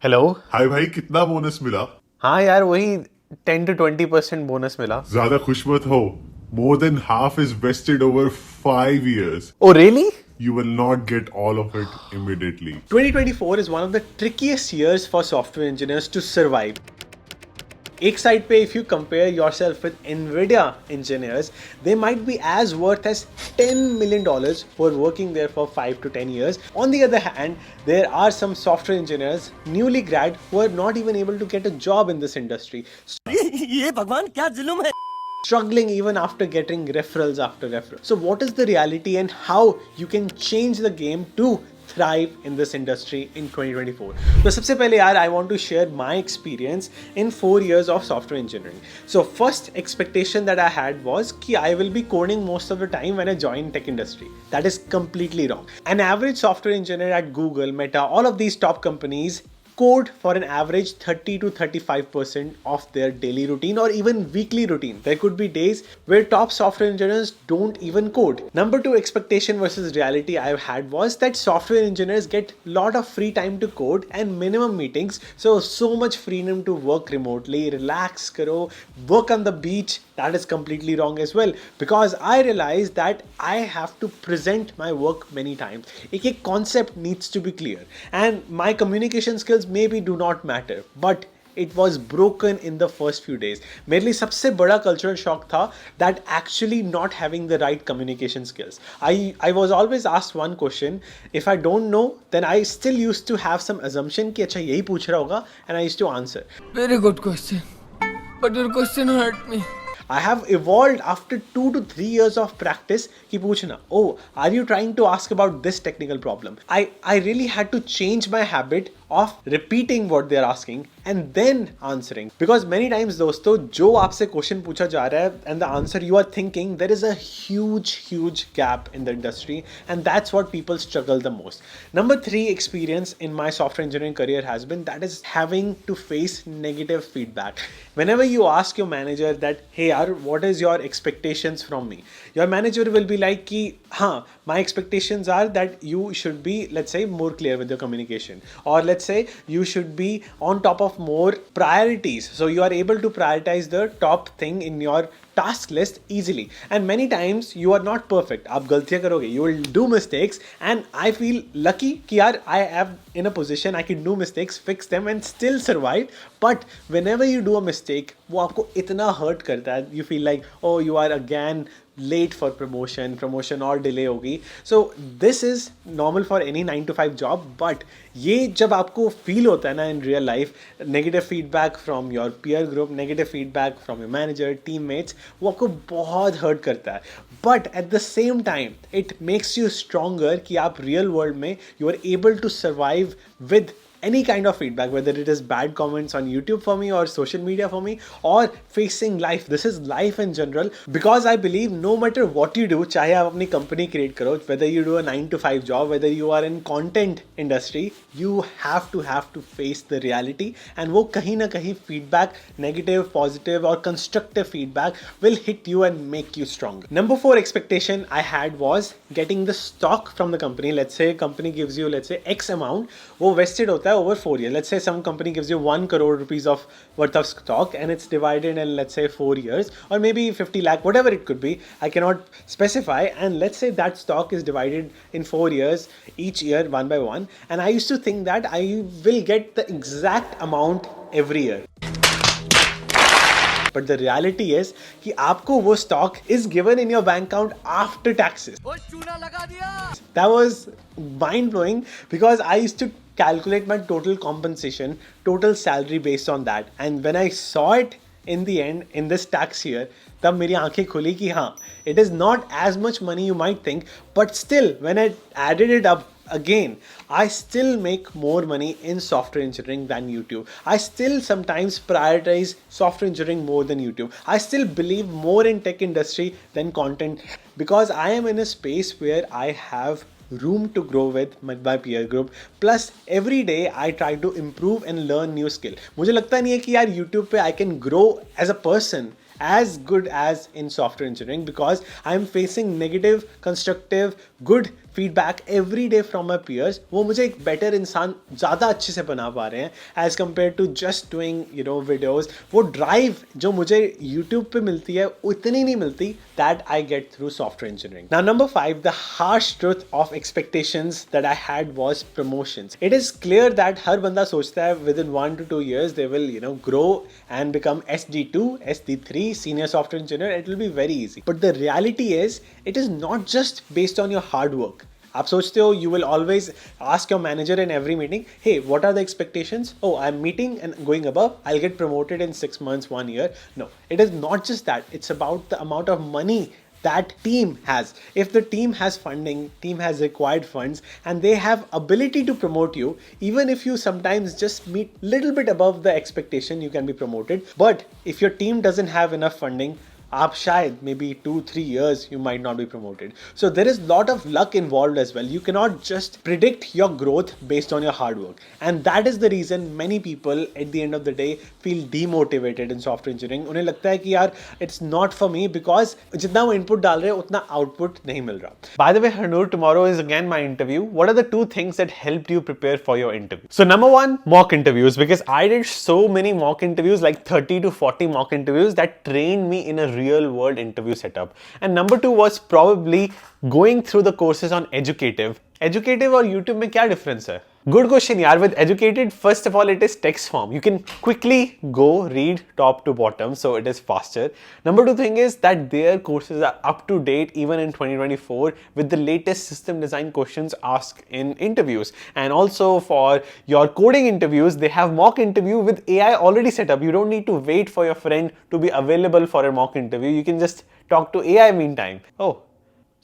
Hello. हाय भाई, कितना bonus मिला? हाँ यार, वही 10 to 20% बोनस मिला। ज्यादा खुश मत हो. More than half is vested over 5 years. Oh really? You will not get all of it immediately. 2024 is one of the trickiest years for software engineers to survive. एक साइड पे if you compare yourself with Nvidia engineers, they might be as worth as $10 million who are working there for 5 to 10 years. On the other hand, there are some software engineers, newly grad, who are not even able to get a job in this industry. ये भगवान क्या जुल्म है. Struggling even after getting referrals after referrals. So, what is the reality and how you can change the game to thrive in this industry in 2024? So, सबसे पहले यार, I want to share my experience in 4 years of software engineering. So, first expectation that I had was कि I will be coding most of the time when I join tech industry. That is completely wrong. An average software engineer at Google, Meta, all of these top companies code for an average 30 to 35% of their daily routine or even weekly routine. There could be days where top software engineers don't even code. Number two expectation versus reality I've had was that software engineers get a lot of free time to code and minimum meetings. So much freedom to work remotely, relax, karo, work on the beach. That is completely wrong as well, because I realized that I have to present my work many times. एक concept needs to be clear, and my communication skills maybe do not matter, but it was broken in the first few days. मेरे लिए सबसे बड़ा cultural shock था that actually not having the right communication skills. I was always asked one question. If I don't know, then I still used to have some assumption कि अच्छा यही पूछ रहा होगा, and I used to answer. Very good question, but your question hurt me. I have evolved after 2 to 3 years of practice कि पूछना, oh, are you trying to ask about this technical problem? I really had to change my habit of repeating what they're asking and then answering. Because many times दोस्तों, जो आपसे question पूछा जा रहा है and the answer you are thinking, there is a huge gap in the industry, and that's what people struggle the most. Number three experience in my software engineering career has been that is having to face negative feedback. Whenever you ask your manager that, hey yaar, what is your expectations from me? Your manager will be like ki, हाँ, my expectations are that you should be, let's say, more clear with your communication, or let's say you should be on top of more priorities, so you are able to prioritize the top thing in your task list easily. And many times you are not perfect, आप गलतियां करोगे, you will do mistakes, and I feel lucky कि यार I am in a position I can do mistakes, fix them and still survive. But whenever you do a mistake, वो आपको इतना hurt करता है, you feel like, oh, you are again late for promotion और delay होगी. So this is normal for any 9 to 5 job, but ये जब आपको feel होता है ना in real life, negative feedback from your peer group, negative feedback from your manager, teammates, वो आपको बहुत hurt करता है. But at the same time, it makes you stronger कि आप real world में you are able to survive with any kind of feedback, whether it is bad comments on YouTube for me or social media for me or facing life. This is life in general, because I believe no matter what you do, चाहे आप अपनी company create करो, whether you do a 9 to 5 job, whether you are in content industry, you have to face the reality, and वो कहीं ना कहीं feedback, negative, positive or constructive feedback will hit you and make you stronger. Number 4 expectation I had was getting the stock from the company. Let's say company gives you, let's say, X amount, वो vested होता है over 4 years. Let's say some company gives you 1 crore rupees of worth of stock, and it's divided in, let's say, 4 years, or maybe 50 lakh, whatever it could be. I cannot specify. And let's say that stock is divided in 4 years, each year one by one. And I used to think that I will get the exact amount every year. But the reality is कि आपको वो stock is given in your bank account after taxes. That was mind blowing, because I used to calculate my total compensation, total salary based on that. And when I saw it in the end, in this tax year, तब मेरी आंखें खुली कि हाँ, it is not as much money you might think, but still when I added it up again, I still make more money in software engineering than YouTube. I still sometimes prioritize software engineering more than YouTube. I still believe more in tech industry than content, because I am in a space where I have room to grow with my peer group. Plus every day I try to improve and learn new skill. मुझे लगता नहीं है कि यार YouTube पे I can grow as a person as good as in software engineering because I'm facing negative, constructive, good feedback every day from my peers, वो मुझे एक बेटर इंसान ज़्यादा अच्छे से बना पा रहे हैं as compare to just doing videos. वो ड्राइव जो मुझे यूट्यूब पे मिलती है उतनी नहीं मिलती that I get through software engineering. Now number 5, the harsh truth of expectations that I had was promotions. It is clear that हर बंदा सोचता है within 1 to 2 years they will grow and become SD2, SD3, senior software engineer. It will be very easy. But the reality is it is not just based on your hard work. आप सोचते हो you will always ask your manager in every meeting, hey, what are the expectations? Oh, I'm meeting and going above, I'll get promoted in 6 months, 1 year. No, it is not just that. It's about the amount of money that team has. If the team has funding, team has required funds, and they have ability to promote you, even if you sometimes just meet little bit above the expectation, you can be promoted. But if your team doesn't have enough funding, आप शायद maybe 2-3 years you might not be promoted. So there is lot of luck involved as well. You cannot just predict your growth based on your hard work, and that is the reason many people at the end of the day feel demotivated in software engineering. उन्हें लगता है कि यार it's not for me because जितना वो input डाल रहे हैं उतना output नहीं मिल रहा. By the way, Harnoor, tomorrow is again my interview. What are the 2 things that helped you prepare for your interview? So number 1, mock interviews, because I did so many mock interviews, like 30 to 40 mock interviews that trained me in a real world interview setup. And number 2 was probably going through the courses on Educative. Educative और YouTube में क्या difference है? Good question yaar. With Educated, first of all, it is text form. You can quickly go read top to bottom, so it is faster. Number 2 thing is that their courses are up to date even in 2024 with the latest system design questions asked in interviews. And also for your coding interviews, they have mock interview with AI already set up. You don't need to wait for your friend to be available for a mock interview. You can just talk to AI meantime. Oh.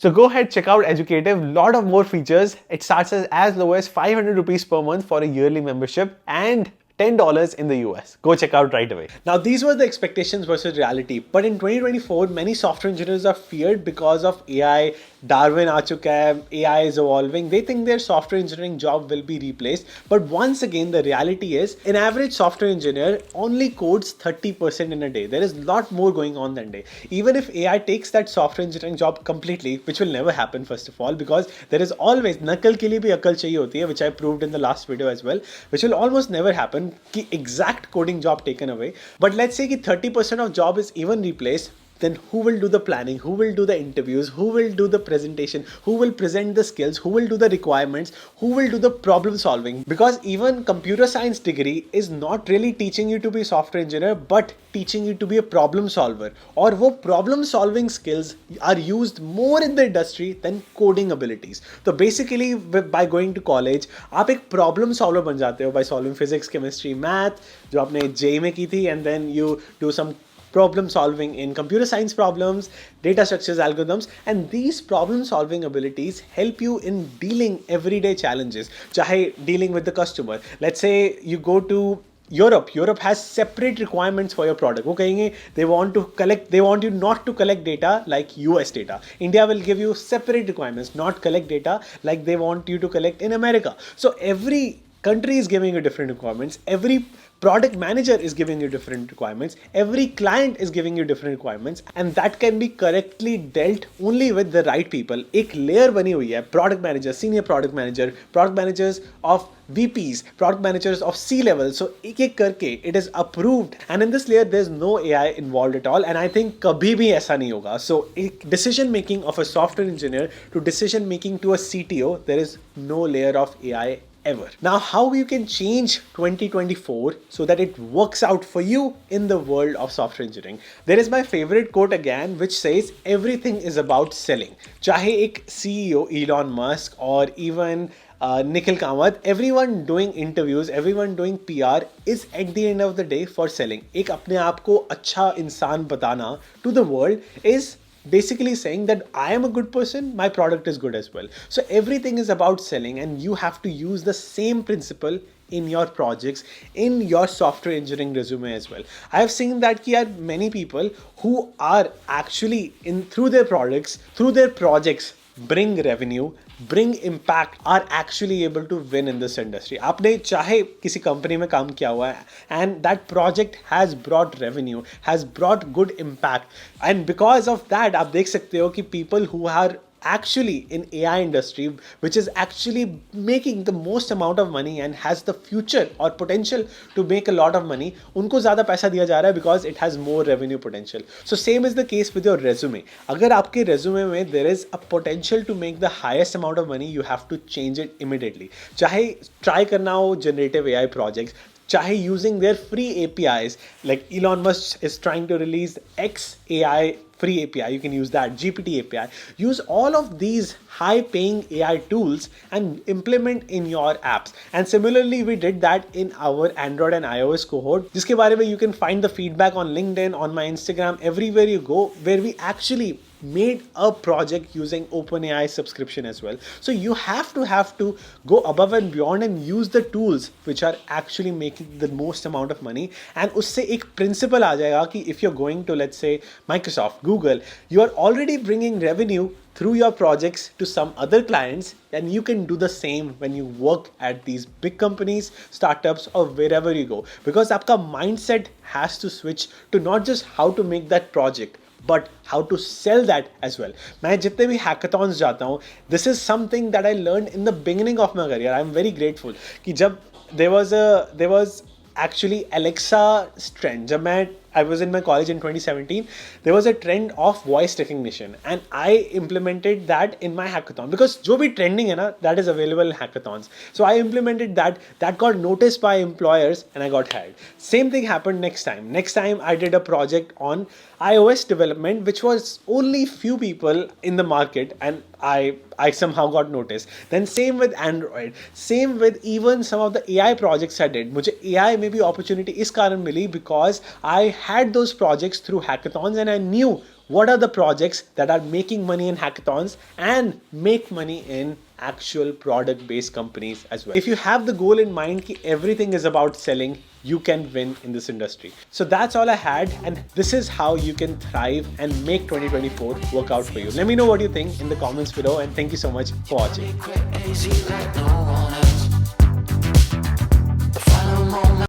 So go ahead, check out Educative, lot of more features. It starts as low as 500 rupees per month for a yearly membership and $10 in the US. Go check out right away. Now these were the expectations versus reality. But in 2024, many software engineers are feared because of AI. Darwin aa chuka hai, AI is evolving. They think their software engineering job will be replaced. But once again, the reality is an average software engineer only codes 30% in a day. There is a lot more going on than day. Even if AI takes that software engineering job completely, which will never happen first of all, because there is always nakal ke liye bhi akal chahiye hoti hai, which I proved in the last video as well, which will almost never happen ki exact coding job taken away. But let's say ki 30% of job is even replaced. Then who will do the planning, who will do the interviews, who will do the presentation, who will present the skills, who will do the requirements, who will do the problem solving? Because even computer science degree is not really teaching you to be a software engineer, but teaching you to be a problem solver. Or wo problem solving skills are used more in the industry than coding abilities. So basically by going to college, आप एक problem solver बन जाते हो by solving physics, chemistry, math, जो आपने JEE में की थी, and then you do some problem solving in computer science problems, data structures, algorithms, and these problem solving abilities help you in dealing everyday challenges. Chahe dealing with the customer. Let's say you go to Europe. Europe has separate requirements for your product. वो कहेंगे they want you not to collect data like US data. India will give you separate requirements, not collect data like they want you to collect in America. So every country is giving you different requirements. Every product manager is giving you different requirements. Every client is giving you different requirements, and that can be correctly dealt only with the right people. एक layer बनी हुई है, product manager, senior product managers of VPs, product managers of C-level. So एक एक करके it is approved, and in this layer there's no AI involved at all. And I think कभी भी ऐसा नहीं होगा. So एक decision making of a software engineer to decision making to a CTO, there is no layer of AI ever. Now, how you can change 2024 so that it works out for you in the world of software engineering? There is my favorite quote again, which says everything is about selling. Chahe ek CEO Elon Musk or even Nikhil Kamath, everyone doing interviews, everyone doing PR is at the end of the day for selling. एक अपने आप को अच्छा इंसान बताना to the world is basically saying that I am a good person, my product is good as well. So everything is about selling, and you have to use the same principle in your projects, in your software engineering resume as well. I have seen that there are many people who are actually through their projects, bring revenue, bring impact, are actually able to win in this industry. आपने चाहे किसी company में काम किया हुआ है and that project has brought revenue, has brought good impact, and because of that आप देख सकते हो कि people who are actually in AI industry, which is actually making the most amount of money and has the future or potential to make a lot of money, उनको ज़्यादा पैसा दिया जा रहा है because it has more revenue potential. So same is the case with your resume. अगर आपके resume में there is a potential to make the highest amount of money, you have to change it immediately. चाहे try करना हो generative AI projects, चाहे using their free APIs, like Elon Musk is trying to release XAI free API, you can use that, GPT API. Use all of these high paying AI tools and implement in your apps. And similarly, we did that in our Android and iOS cohort, जिसके बारे में you can find the feedback on LinkedIn, on my Instagram, everywhere you go, where we actually made a project using OpenAI subscription as well. So you have to go above and beyond and use the tools which are actually making the most amount of money. And उससे एक principle आ जाएगा कि if you're going to, let's say, Microsoft, Google, you are already bringing revenue through your projects to some other clients, and you can do the same when you work at these big companies, startups, or wherever you go, because आपका mindset has to switch to not just how to make that project, but how to sell that as well. मैं जितने भी hackathons जाता हूँ, this is something that I learned in the beginning of my career. I'm very grateful कि जब there was actually Alexa trend. जब I was in my college in 2017, there was a trend of voice recognition, and I implemented that in my hackathon because जो भी trending है ना, that is available in hackathons. So I implemented that got noticed by employers and I got hired. Same thing happened next time. Next time I did a project on iOS development, which was only few people in the market, and I somehow got noticed. Then same with Android, same with even some of the AI projects I did. मुझे AI में भी opportunity इस कारण मिली because I had those projects through hackathons and I knew what are the projects that are making money in hackathons and make money in actual product based companies as well. If you have the goal in mind कि everything is about selling, you can win in this industry. So that's all I had, and this is how you can thrive and make 2024 work out for you. Let me know what you think in the comments below, and thank you so much for watching.